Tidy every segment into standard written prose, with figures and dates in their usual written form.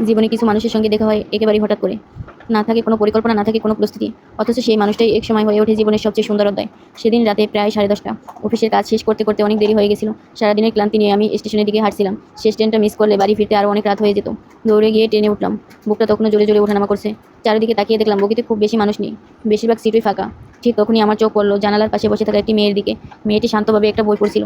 জীবনে কিছু মানুষের সঙ্গে দেখা হয় একেবারেই হঠাৎ করে, না থাকে কোনো পরিকল্পনা, না থাকে কোনো প্রস্তুতি, অথচ সেই মানুষটাই এক সময় হয়ে ওঠে জীবনের সবচেয়ে সুন্দর অধ্যায়। সেদিন রাতে প্রায় 10:30। অফিসের কাজ শেষ করতে করতে অনেক দেরি হয়ে গেছিল। সারাদিনের ক্লান্তি নিয়ে আমি স্টেশনের দিকে হাঁটছিলাম। শেষ ট্রেনটা মিস করলে বাড়ি ফিরতে আরও অনেক রাত হয়ে যেত। দৌড়ে গিয়ে ট্রেনে উঠলাম। বুকটা তখনও জোরে জোরে ওঠানামা করছে। চারিদিকে তাকিয়ে দেখলাম বগিতে খুব বেশি মানুষ নেই, বেশিরভাগ সিটই ফাঁকা। ঠিক তখনই আমার চোখ পড়ল জানালার পাশে বসে থাকা একটি মেয়ের দিকে। মেয়েটি শান্তভাবে একটা বই পড়ছিল।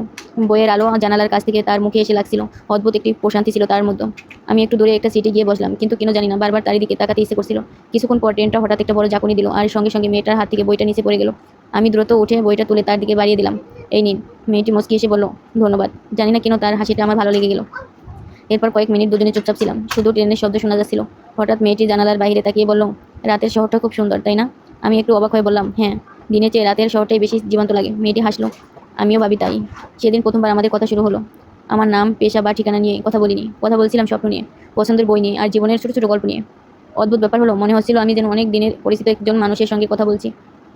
বইয়ের আলো জানালার কাছ থেকে তার মুখে এসে লাগছিল। অদ্ভুত একটি প্রশান্তি ছিল তার মধ্যে। আমি একটু দূরে একটা সিটে গিয়ে বসলাম, কিন্তু কেন জানি না বারবার তার দিকে তাকাতে ইচ্ছে করছিল। কিছুক্ষণ পর ট্রেনটা হঠাৎ একটা বড় ঝাঁকুনি দিল, আর সঙ্গে সঙ্গে মেয়েটার হাত থেকে বইটা নিচে পড়ে গেল। আমি দ্রুত উঠে বইটা তুলে তার দিকে বাড়িয়ে দিলাম। এই নিন। মেয়েটি মুচকি এসে বলল, ধন্যবাদ। জানি না কেন তার হাসিটা আমার ভালো লেগে গেল। এরপর কয়েক মিনিট দুজনে চুপচাপ ছিলাম, শুধু ট্রেনের শব্দ শোনা যাচ্ছিল। হঠাৎ মেয়েটি জানালার বাইরে তাকিয়ে বলল, রাতের শহরটা খুব সুন্দর, তাই না? আমি একটু অবাক হয়ে বললাম, হ্যাঁ, দিনের চেয়ে রাতের শহরটাই বেশি জীবন্ত লাগে। মেয়েটি হাসলো। আমিও ভাবি তাই। সেদিন প্রথমবার আমাদের কথা শুরু হলো। আমার নাম, পেশা বা ঠিকানা নিয়ে কথা বলিনি। কথা বলছিলাম স্বপ্ন নিয়ে, পছন্দের বই নিয়ে, আর জীবনের ছোট ছোট গল্প নিয়ে। অদ্ভুত ব্যাপার হলো, মনে হচ্ছিল আমি যেন অনেক দিনের পরিচিত একজন মানুষের সঙ্গে কথা বলছি।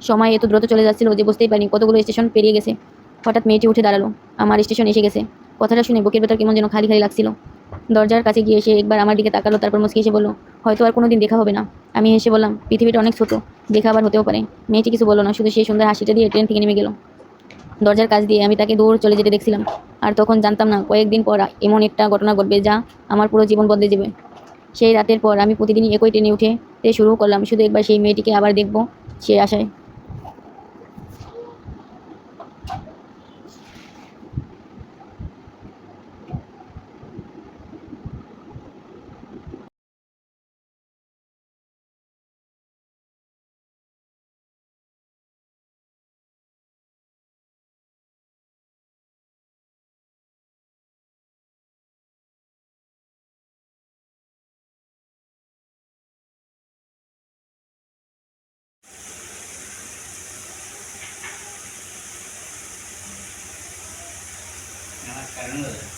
সময় এত দ্রুত চলে যাচ্ছিল যে বুঝতেই পারিনি কতগুলো স্টেশন পেরিয়ে গেছে। হঠাৎ মেয়েটি উঠে দাঁড়ালো। আমার স্টেশন এসে গেছে। কথাটা শুনে বুকের ভেতর কেমন যেন খালি খালি লাগছিল। দরজার কাছে গিয়ে সে একবার আমার দিকে তাকালো, তারপর মুচকি এসে বলল, হয়তো আর কোনোদিন দেখা হবে না। আমি হেসে বললাম, পৃথিবীটা অনেক ছোট, দেখা আবার হতেও পারে। মেয়েটি কিছু বলল না, শুধু সেই সুন্দর হাসিটা দিয়ে ট্রেন থেকে নেমে গেল। দরজার কাছ দিয়ে আমি তাকে দৌড় চলে যেতে দেখছিলাম। আর তখন জানতাম না কয়েকদিন পর এমন একটা ঘটনা ঘটবে যা আমার পুরো জীবন বদলে যাবে। সেই রাতের পর আমি প্রতিদিনই একই ট্রেনে উঠে শুরু করলাম, শুধু একবার সেই মেয়েটিকে আবার দেখবো সে আশায়। Karena